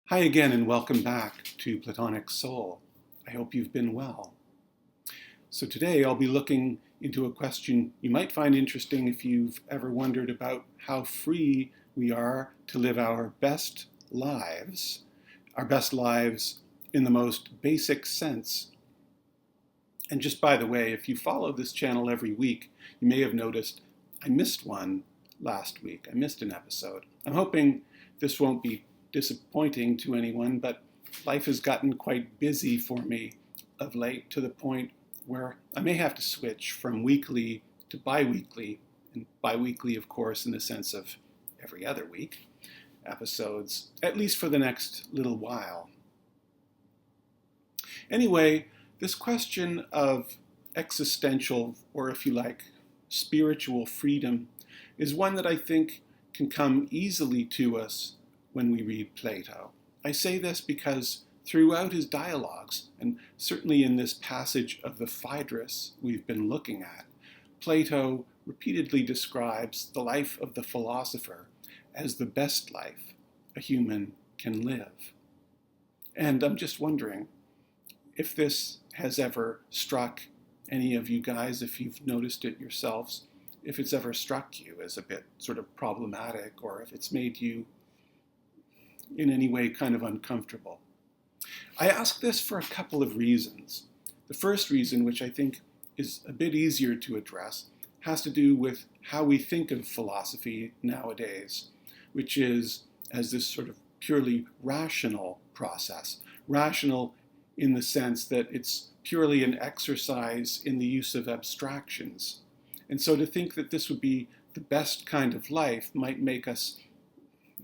Hi again and welcome back to Platonic Soul. I hope you've been well. So today I'll be looking into a question you might find interesting if you've ever wondered about how free we are to live our best lives in the most basic sense. And just by the way, if you follow this channel every week, you may have noticed I missed one last week. I missed an episode. I'm hoping this won't be disappointing to anyone, but life has gotten quite busy for me of late to the point where I may have to switch from weekly to bi-weekly, and bi-weekly, of course, in the sense of every other week episodes, at least for the next little while. Anyway, this question of existential, or if you like, spiritual freedom is one that I think can come easily to us when we read Plato. I say this because throughout his dialogues, and certainly in this passage of the Phaedrus we've been looking at, Plato repeatedly describes the life of the philosopher as the best life a human can live. And I'm just wondering if this has ever struck any of you guys, if you've noticed it yourselves, if it's ever struck you as a bit sort of problematic, or if it's made you in any way kind of uncomfortable. I ask this for a couple of reasons. The first reason, which I think is a bit easier to address, has to do with how we think of philosophy nowadays, which is as this sort of purely rational process. Rational in the sense that it's purely an exercise in the use of abstractions. And so to think that this would be the best kind of life might make us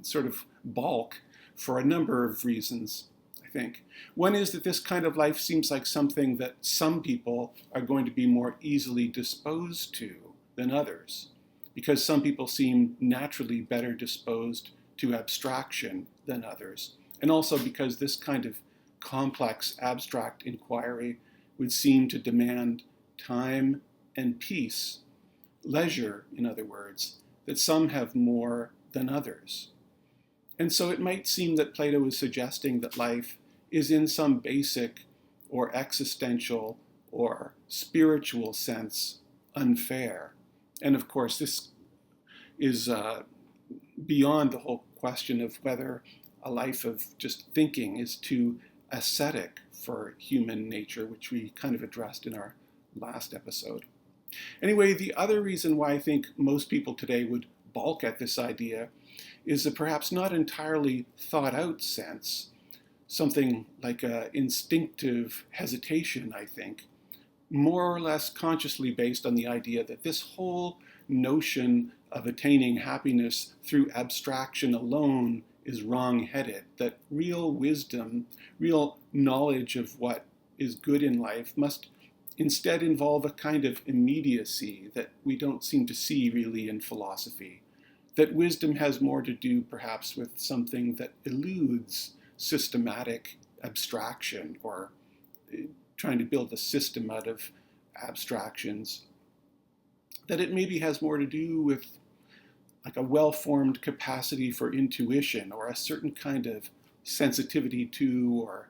sort of balk for a number of reasons, I think. One is that this kind of life seems like something that some people are going to be more easily disposed to than others, because some people seem naturally better disposed to abstraction than others, and also because this kind of complex abstract inquiry would seem to demand time and peace, leisure, in other words, that some have more than others. And so it might seem that Plato is suggesting that life is in some basic or existential or spiritual sense unfair. And of course, this is beyond the whole question of whether a life of just thinking is too ascetic for human nature, which we kind of addressed in our last episode. Anyway, the other reason why I think most people today would balk at this idea is a perhaps not entirely thought out sense, something like an instinctive hesitation, I think, more or less consciously based on the idea that this whole notion of attaining happiness through abstraction alone is wrong-headed, that real wisdom, real knowledge of what is good in life must instead involve a kind of immediacy that we don't seem to see really in philosophy. That wisdom has more to do perhaps with something that eludes systematic abstraction, or trying to build a system out of abstractions. That it maybe has more to do with like a well-formed capacity for intuition, or a certain kind of sensitivity to or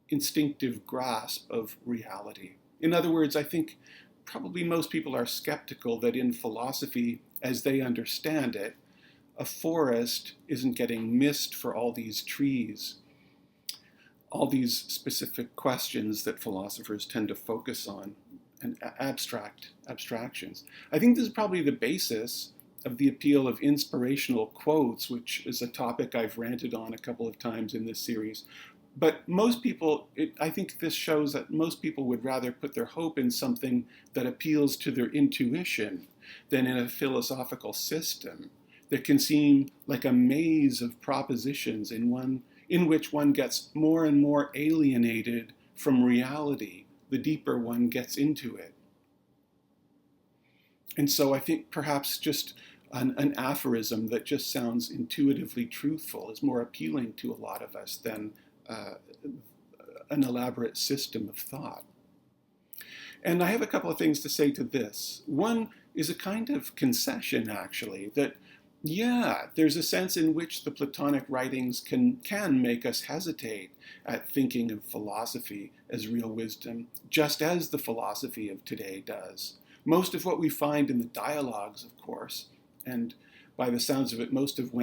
instinctive grasp of reality. In other words, I think probably most people are skeptical that in philosophy, as they understand it, a forest isn't getting missed for all these trees, all these specific questions that philosophers tend to focus on, and abstractions. I think this is probably the basis of the appeal of inspirational quotes, which is a topic I've ranted on a couple of times in this series. But most people, I think this shows that most people would rather put their hope in something that appeals to their intuition than in a philosophical system that can seem like a maze of propositions in which one gets more and more alienated from reality the deeper one gets into it. And so I think perhaps just an aphorism that just sounds intuitively truthful is more appealing to a lot of us than an elaborate system of thought. And I have a couple of things to say to this. One is a kind of concession, actually, that Yeah, there's a sense in which the Platonic writings can make us hesitate at thinking of philosophy as real wisdom, just as the philosophy of today does. Most of what we find in the dialogues, of course, and by the sounds of it, most of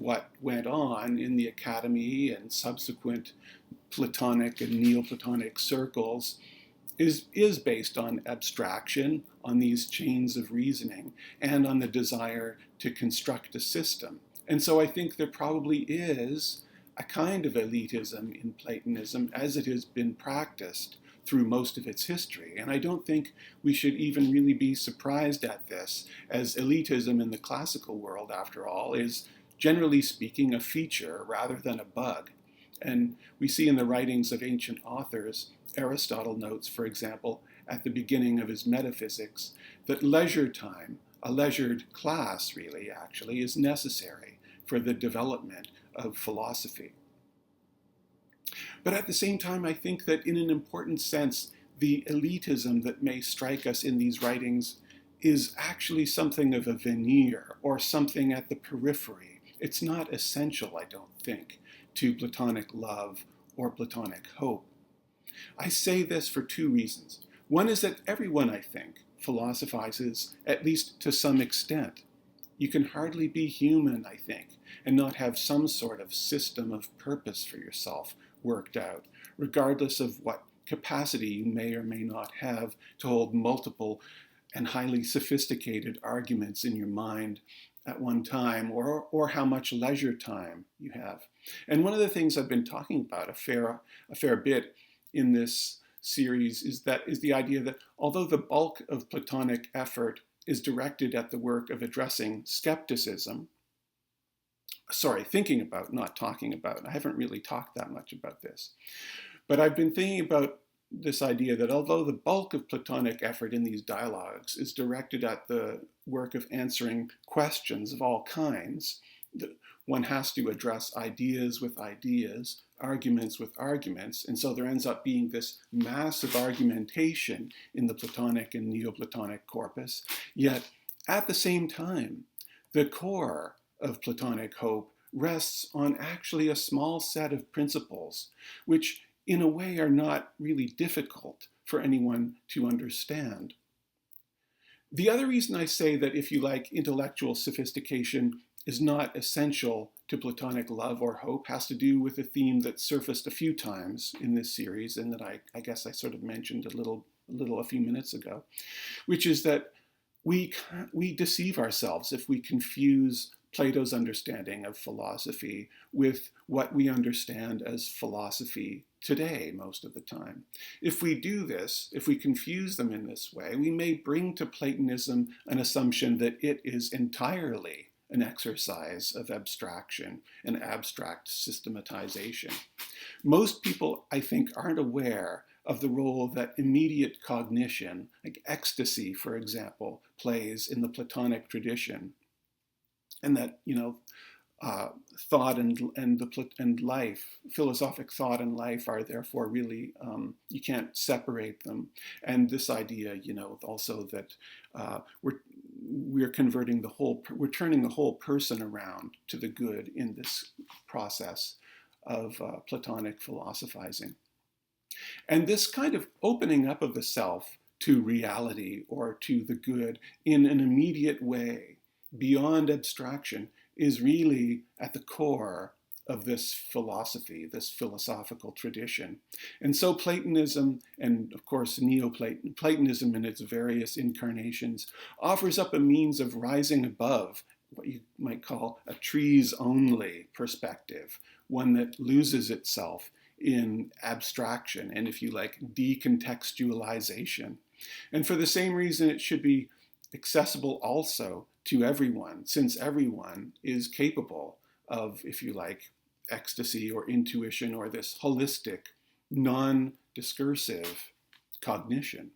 what went on in the academy and subsequent Platonic and Neoplatonic circles is based on abstraction, on these chains of reasoning, and on the desire to construct a system. And so I think there probably is a kind of elitism in Platonism as it has been practiced through most of its history. And I don't think we should even really be surprised at this, as elitism in the classical world, after all, is generally speaking a feature rather than a bug. And we see in the writings of ancient authors, Aristotle notes, for example, at the beginning of his Metaphysics, that leisure time, a leisured class really actually, is necessary for the development of philosophy. But at the same time, I think that in an important sense, the elitism that may strike us in these writings is actually something of a veneer or something at the periphery. It's not essential, I don't think, to Platonic love or Platonic hope. I say this for two reasons. One is that everyone, I think, philosophizes, at least to some extent. You can hardly be human, I think, and not have some sort of system of purpose for yourself worked out, regardless of what capacity you may or may not have to hold multiple and highly sophisticated arguments in your mind at one time, or how much leisure time you have. And one of the things I've been talking about a fair bit in this series is the idea that although the bulk of Platonic effort is directed at the work of addressing skepticism, thinking about, not talking about. I haven't really talked that much about this. But I've been thinking about this idea that although the bulk of Platonic effort in these dialogues is directed at the work of answering questions of all kinds, one has to address ideas with ideas, arguments with arguments, and so there ends up being this massive argumentation in the Platonic and Neoplatonic corpus. Yet, at the same time, the core of Platonic hope rests on actually a small set of principles, which in a way are not really difficult for anyone to understand. The other reason I say that, if you like, intellectual sophistication is not essential to Platonic love or hope has to do with a theme that surfaced a few times in this series, and that I guess I sort of mentioned a few minutes ago, which is that we deceive ourselves if we confuse Plato's understanding of philosophy with what we understand as philosophy today most of the time. If we do this, if we confuse them in this way, we may bring to Platonism an assumption that it is entirely an exercise of abstraction and abstract systematization. Most people, I think, aren't aware of the role that immediate cognition, like ecstasy, for example, plays in the Platonic tradition, and that, thought and life, philosophic thought and life, are therefore really, you can't separate them. And this idea, also that we're turning the whole person around to the good in this process of Platonic philosophizing. And this kind of opening up of the self to reality or to the good in an immediate way, beyond abstraction, is really at the core of this philosophy, this philosophical tradition. And so Platonism, and of course Neoplatonism in its various incarnations, offers up a means of rising above what you might call a trees-only perspective, one that loses itself in abstraction and, if you like, decontextualization. And for the same reason, it should be accessible also to everyone, since everyone is capable of, if you like, ecstasy or intuition or this holistic, non-discursive cognition.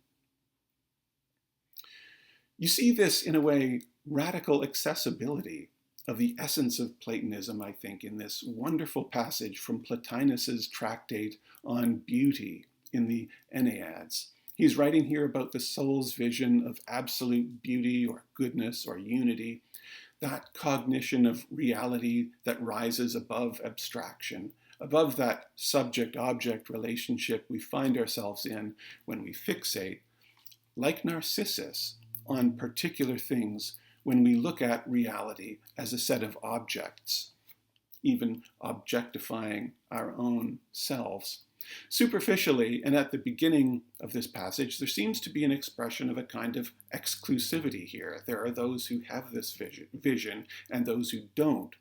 You see this, in a way, radical accessibility of the essence of Platonism, I think, in this wonderful passage from Plotinus's tractate on beauty in the Enneads. He's writing here about the soul's vision of absolute beauty or goodness or unity, that cognition of reality that rises above abstraction, above that subject-object relationship we find ourselves in when we fixate, like Narcissus, on particular things when we look at reality as a set of objects, even objectifying our own selves. Superficially, and at the beginning of this passage, there seems to be an expression of a kind of exclusivity here. There are those who have this vision and those who don't.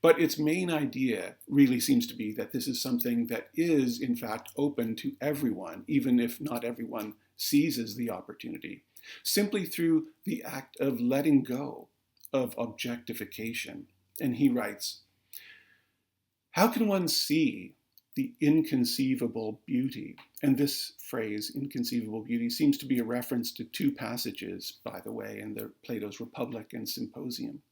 But its main idea really seems to be that this is something that is, in fact, open to everyone, even if not everyone seizes the opportunity, simply through the act of letting go of objectification. And he writes, "How can one see the inconceivable beauty?" And this phrase, inconceivable beauty, seems to be a reference to two passages, by the way, in Plato's Republic and Symposium.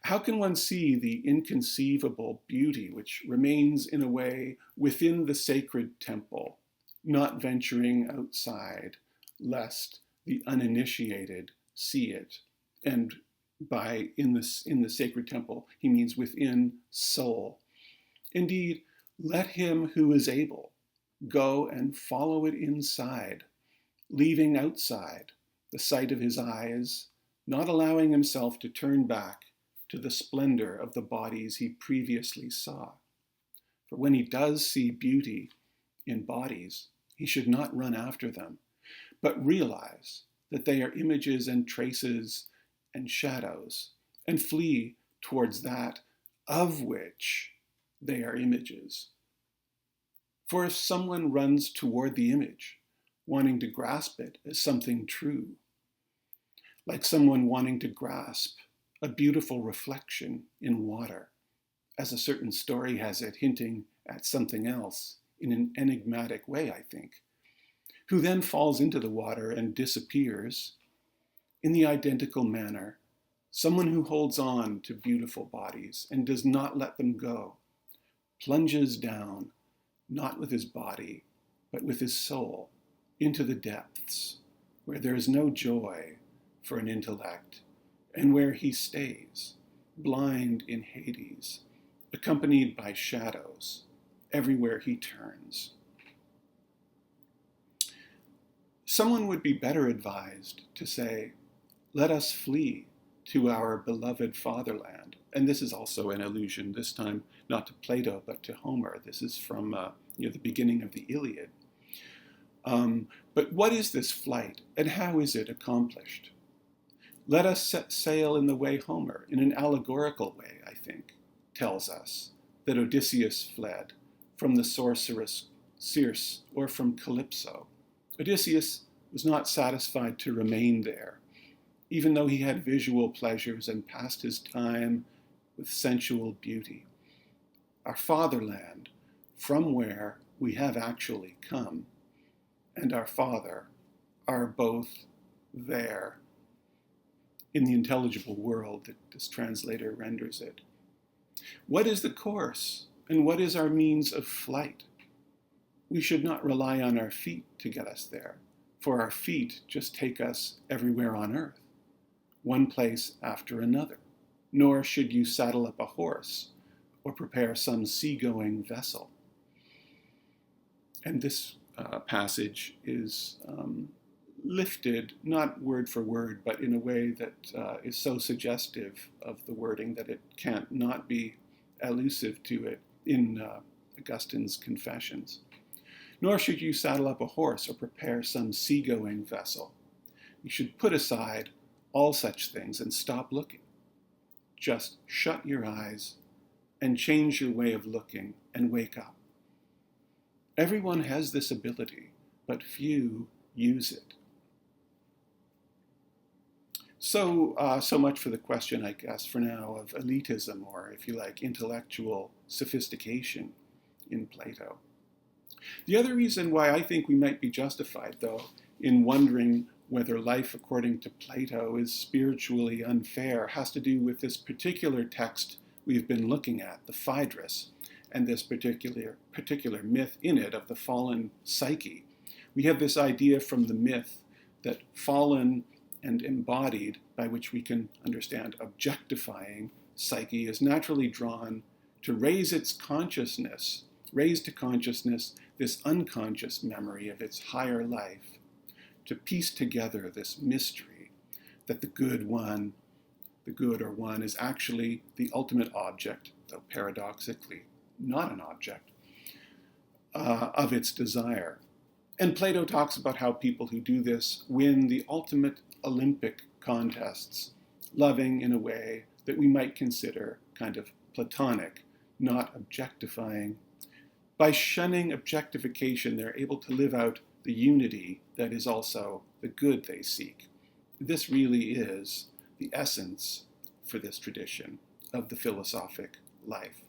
How can one see the inconceivable beauty which remains in a way within the sacred temple, not venturing outside, lest the uninitiated see it? And by in the sacred temple, he means within soul. Indeed, let him who is able go and follow it inside, leaving outside the sight of his eyes, not allowing himself to turn back to the splendor of the bodies he previously saw. For when he does see beauty in bodies, he should not run after them, but realize that they are images and traces and shadows, and flee towards that of which they are images. For if someone runs toward the image, wanting to grasp it as something true, like someone wanting to grasp a beautiful reflection in water, as a certain story has it, hinting at something else in an enigmatic way, I think, who then falls into the water and disappears, in the identical manner, someone who holds on to beautiful bodies and does not let them go, plunges down, not with his body, but with his soul, into the depths, where there is no joy for an intellect, and where he stays, blind in Hades, accompanied by shadows everywhere he turns. Someone would be better advised to say, let us flee to our beloved fatherland. And this is also an allusion, this time not to Plato, but to Homer. This is from the beginning of the Iliad. But what is this flight, and how is it accomplished? Let us set sail in the way Homer, in an allegorical way, I think, tells us that Odysseus fled from the sorceress Circe or from Calypso. Odysseus was not satisfied to remain there, even though he had visual pleasures and passed his time with sensual beauty. Our fatherland, from where we have actually come, and our Father are both there in the intelligible world that this translator renders it. What is the course, and what is our means of flight? We should not rely on our feet to get us there, for our feet just take us everywhere on earth, one place after another. Nor should you saddle up a horse or prepare some seagoing vessel. And this passage is lifted, not word for word, but in a way that is so suggestive of the wording that it can't not be elusive to it in Augustine's Confessions. Nor should you saddle up a horse or prepare some seagoing vessel. You should put aside all such things and stop looking. Just shut your eyes and change your way of looking and wake up. Everyone has this ability, but few use it. So much for the question, I guess, for now, of elitism, or if you like, intellectual sophistication in Plato. The other reason why I think we might be justified, though, in wondering whether life according to Plato is spiritually unfair has to do with this particular text we've been looking at, the Phaedrus, and this particular myth in it of the fallen Psyche. We have this idea from the myth that fallen and embodied, by which we can understand objectifying psyche, is naturally drawn to raise its consciousness, raise to consciousness this unconscious memory of its higher life, to piece together this mystery that the good one, the good or one, is actually the ultimate object, though paradoxically not an object, of its desire. And Plato talks about how people who do this win the ultimate Olympic contests, loving in a way that we might consider kind of Platonic, not objectifying. By shunning objectification, they're able to live out the unity that is also the good they seek. This really is the essence for this tradition of the philosophic life.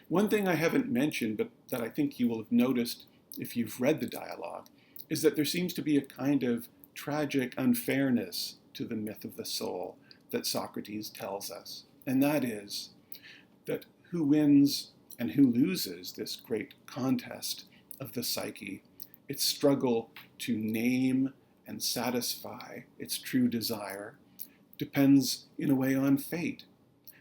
One thing I haven't mentioned, but that I think you will have noticed if you've read the dialogue, is that there seems to be a kind of tragic unfairness to the myth of the soul that Socrates tells us. And that is that who wins and who loses this great contest of the psyche, its struggle to name and satisfy its true desire, depends in a way on fate.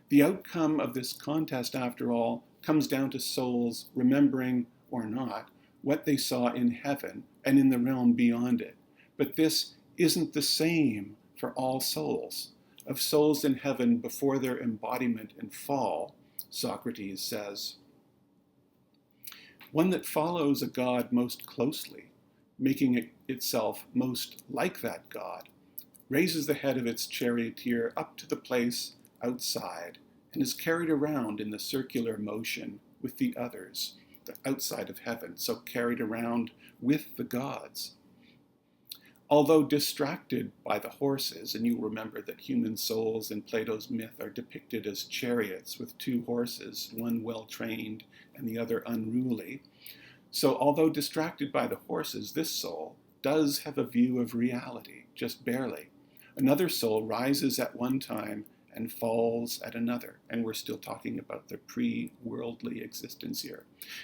The outcome of this contest, after all, comes down to souls remembering or not what they saw in heaven and in the realm beyond it. But this isn't the same for all souls. Of souls in heaven before their embodiment and fall, Socrates says, one that follows a God most closely, making it itself most like that God, raises the head of its charioteer up to the place outside and is carried around in the circular motion with the others, the outside of heaven, so carried around with the gods. Although distracted by the horses, and you remember that human souls in Plato's myth are depicted as chariots with two horses, one well-trained and the other unruly. So although distracted by the horses, this soul does have a view of reality, just barely. Another soul rises at one time and falls at another, and we're still talking about the pre-worldly existence here.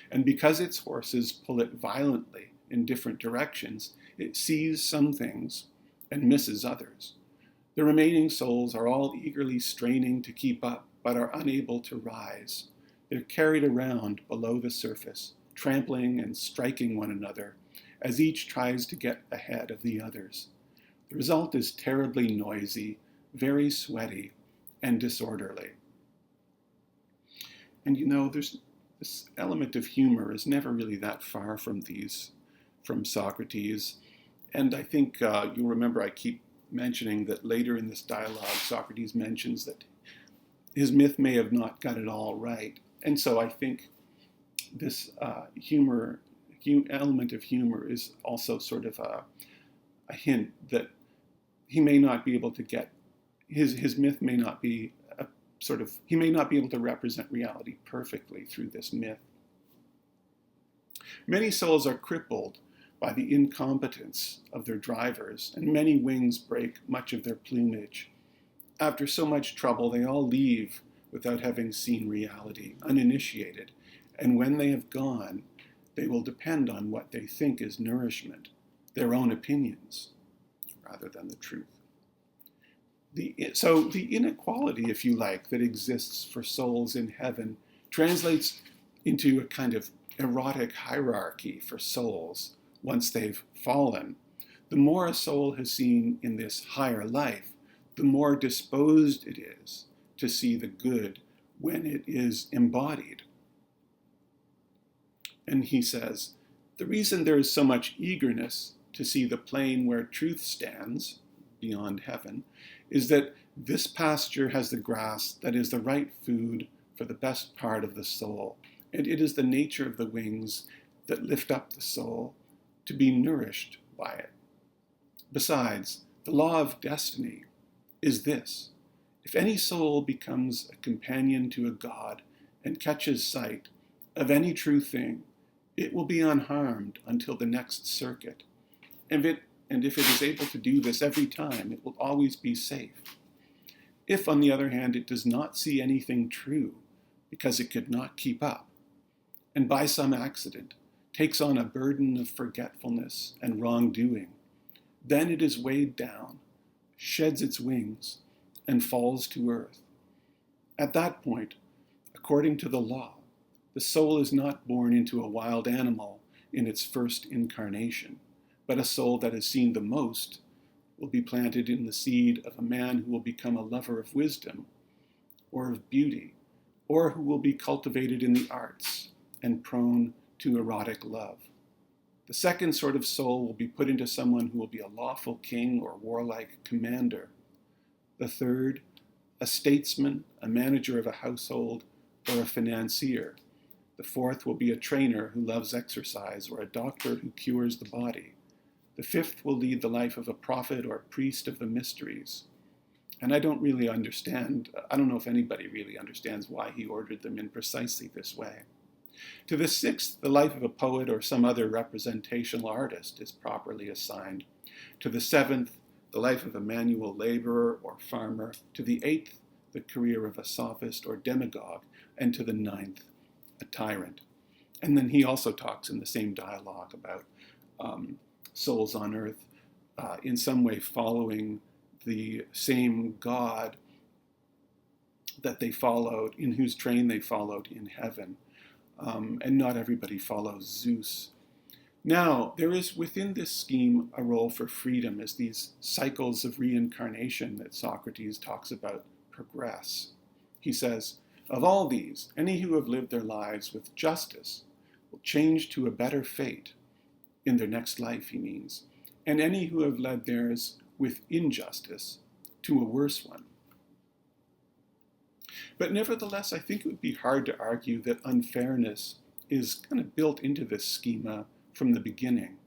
And because its horses pull it violently in different directions, it sees some things and misses others. The remaining souls are all eagerly straining to keep up, but are unable to rise. They're carried around below the surface, trampling and striking one another, as each tries to get ahead of the others. The result is terribly noisy, very sweaty, and disorderly. And you know, there's this element of humor is never really that far from Socrates. And I think you'll remember I keep mentioning that later in this dialogue, Socrates mentions that his myth may have not got it all right. And so I think this element of humor is also sort of a hint that he may not be able to get, his myth may not be he may not be able to represent reality perfectly through this myth. Many souls are crippled by the incompetence of their drivers, and many wings break much of their plumage. After so much trouble, they all leave without having seen reality, uninitiated, and when they have gone, they will depend on what they think is nourishment, their own opinions, rather than the truth. So the inequality, if you like, that exists for souls in heaven translates into a kind of erotic hierarchy for souls once they've fallen. The more a soul has seen in this higher life, the more disposed it is to see the good when it is embodied. And he says, the reason there is so much eagerness to see the plane where truth stands, beyond heaven, is that this pasture has the grass that is the right food for the best part of the soul, and it is the nature of the wings that lift up the soul to be nourished by it. Besides, the law of destiny is this: if any soul becomes a companion to a god and catches sight of any true thing, it will be unharmed until the next circuit. And if it is able to do this every time, it will always be safe. If, on the other hand, it does not see anything true because it could not keep up, and by some accident takes on a burden of forgetfulness and wrongdoing, then it is weighed down sheds its wings, and falls to earth. At that point, according to the law, the soul is not born into a wild animal in its first incarnation, but a soul that has seen the most will be planted in the seed of a man who will become a lover of wisdom or of beauty, or who will be cultivated in the arts and prone to erotic love. The second sort of soul will be put into someone who will be a lawful king or warlike commander. The third, a statesman, a manager of a household, or a financier. The fourth will be a trainer who loves exercise, or a doctor who cures the body. The fifth will lead the life of a prophet or a priest of the mysteries. And I don't know if anybody really understands why he ordered them in precisely this way. To the sixth, the life of a poet or some other representational artist is properly assigned. To the seventh, the life of a manual laborer or farmer. To the eighth, the career of a sophist or demagogue. And to the ninth, a tyrant. And then he also talks in the same dialogue about souls on earth in some way following the same God that they followed, in whose train they followed in heaven. And not everybody follows Zeus. Now, there is within this scheme a role for freedom as these cycles of reincarnation that Socrates talks about progress. He says, of all these, any who have lived their lives with justice will change to a better fate in their next life, he means, and any who have led theirs with injustice to a worse one. But nevertheless, I think it would be hard to argue that unfairness is kind of built into this schema from the beginning.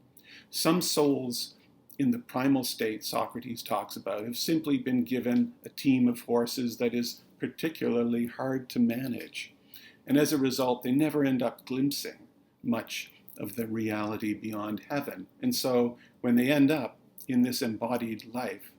Some souls in the primal state Socrates talks about have simply been given a team of horses that is particularly hard to manage. And as a result, they never end up glimpsing much of the reality beyond heaven. And so when they end up in this embodied life,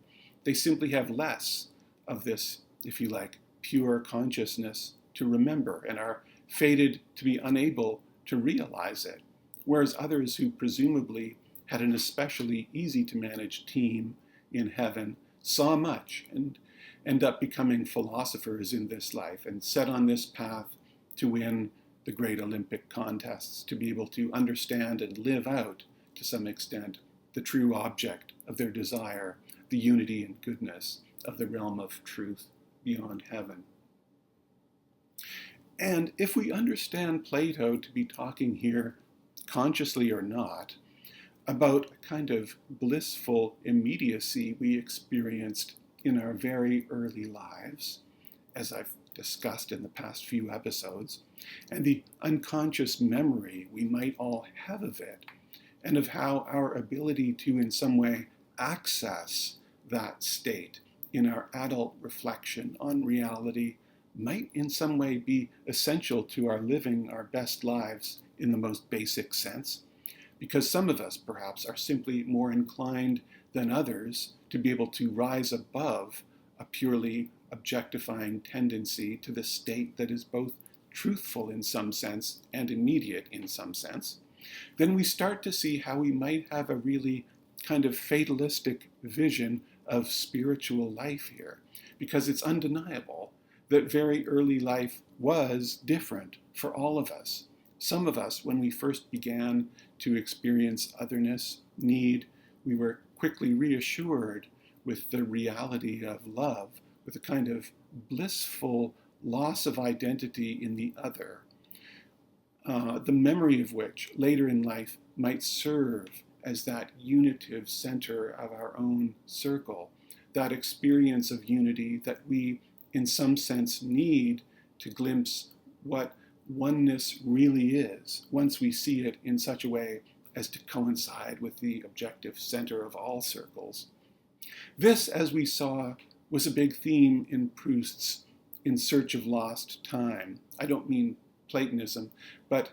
they simply have less of this, if you like, pure consciousness to remember and are fated to be unable to realize it. Whereas others who presumably had an especially easy to manage team in heaven saw much and end up becoming philosophers in this life and set on this path to win the great Olympic contests, to be able to understand and live out, to some extent, the true object of their desire, the unity and goodness of the realm of truth beyond heaven. And if we understand Plato to be talking here, consciously or not, about a kind of blissful immediacy we experienced in our very early lives, as I've discussed in the past few episodes, and the unconscious memory we might all have of it, and of how our ability to in some way access that state in our adult reflection on reality might in some way be essential to our living our best lives in the most basic sense, because some of us perhaps are simply more inclined than others to be able to rise above a purely objectifying tendency to the state that is both truthful in some sense and immediate in some sense. Then we start to see how we might have a really kind of fatalistic vision of spiritual life here, because it's undeniable that very early life was different for all of us. Some of us, when we first began to experience otherness, need, we were quickly reassured with the reality of love, with a kind of blissful loss of identity in the other, the memory of which later in life might serve as that unitive center of our own circle, that experience of unity that we, in some sense, need to glimpse what oneness really is, once we see it in such a way as to coincide with the objective center of all circles. This, as we saw, was a big theme in Proust's In Search of Lost Time. I don't mean Platonism, but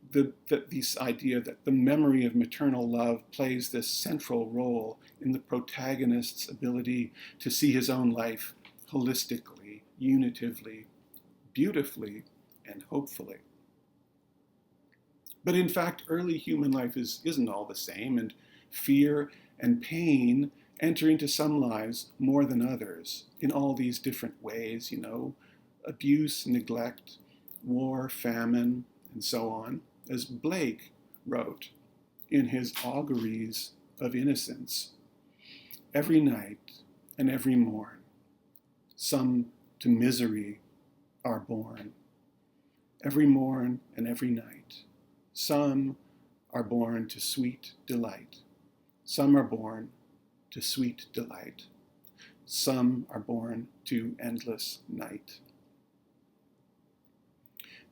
this idea that the memory of maternal love plays this central role in the protagonist's ability to see his own life holistically, unitively, beautifully, and hopefully. But in fact, early human life isn't all the same, and fear and pain enter into some lives more than others in all these different ways, abuse, neglect, war, famine, and so on, as Blake wrote in his Auguries of Innocence. Every night and every morn, some to misery are born. Every morn and every night, some are born to sweet delight. Some are born to sweet delight. Some are born to endless night.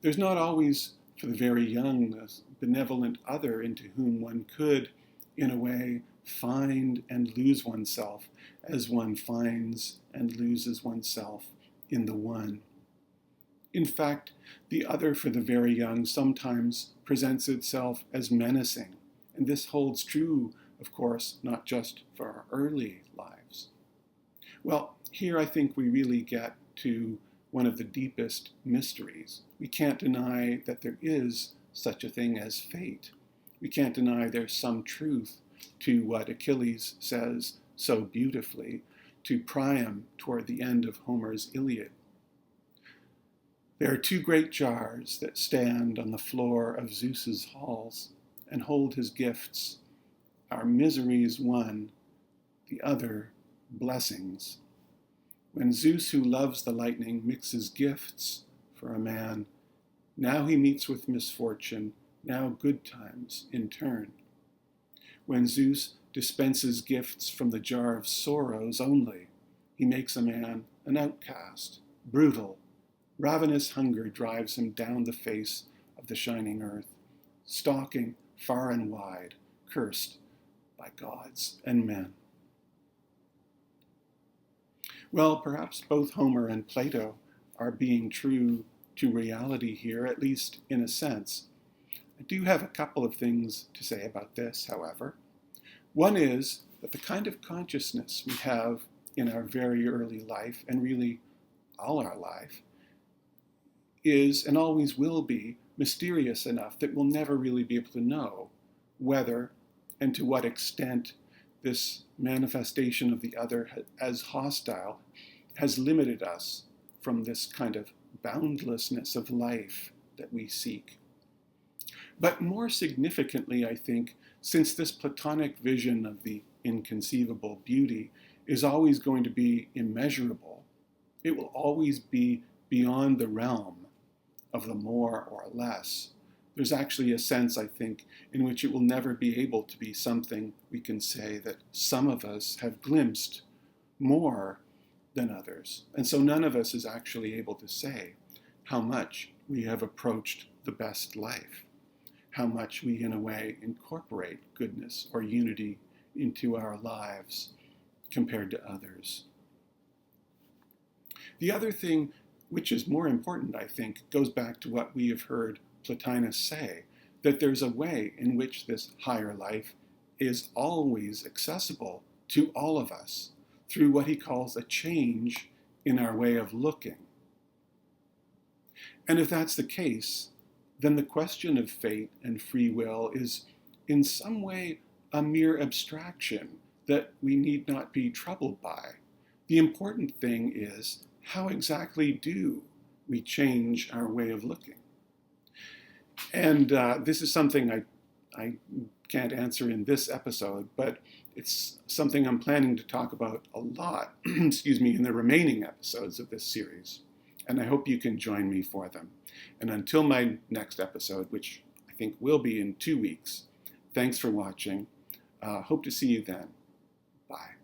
There's not always, for the very young, a benevolent other into whom one could, in a way, find and lose oneself as one finds and loses oneself in the one. In fact, the other for the very young sometimes presents itself as menacing, and this holds true, of course, not just for our early lives. Well, here I think we really get to one of the deepest mysteries. We can't deny that there is such a thing as fate. We can't deny there's some truth to what Achilles says so beautifully to Priam toward the end of Homer's Iliad. There are two great jars that stand on the floor of Zeus's halls and hold his gifts. Our miseries one, the other blessings. When Zeus, who loves the lightning, mixes gifts for a man, now he meets with misfortune, now good times in turn. When Zeus dispenses gifts from the jar of sorrows only, he makes a man an outcast, brutal. Ravenous hunger drives him down the face of the shining earth, stalking far and wide, cursed by gods and men. Well, perhaps both Homer and Plato are being true to reality here, at least in a sense. I do have a couple of things to say about this, however. One is that the kind of consciousness we have in our very early life, and really all our life, is and always will be mysterious enough that we'll never really be able to know whether and to what extent this manifestation of the other as hostile has limited us from this kind of boundlessness of life that we seek. But more significantly, I think, since this Platonic vision of the inconceivable beauty is always going to be immeasurable, it will always be beyond the realm of the more or less. There's actually a sense, I think, in which it will never be able to be something we can say that some of us have glimpsed more than others. And so none of us is actually able to say how much we have approached the best life, how much we, in a way, incorporate goodness or unity into our lives compared to others. The other thing, which is more important, I think, goes back to what we have heard Plotinus say, that there's a way in which this higher life is always accessible to all of us through what he calls a change in our way of looking. And if that's the case, then the question of fate and free will is in some way a mere abstraction that we need not be troubled by. The important thing is, how exactly do we change our way of looking? And this is something I can't answer in this episode, but it's something I'm planning to talk about a lot, in the remaining episodes of this series. And I hope you can join me for them. And until my next episode, which I think will be in 2 weeks, thanks for watching. Hope to see you then. Bye.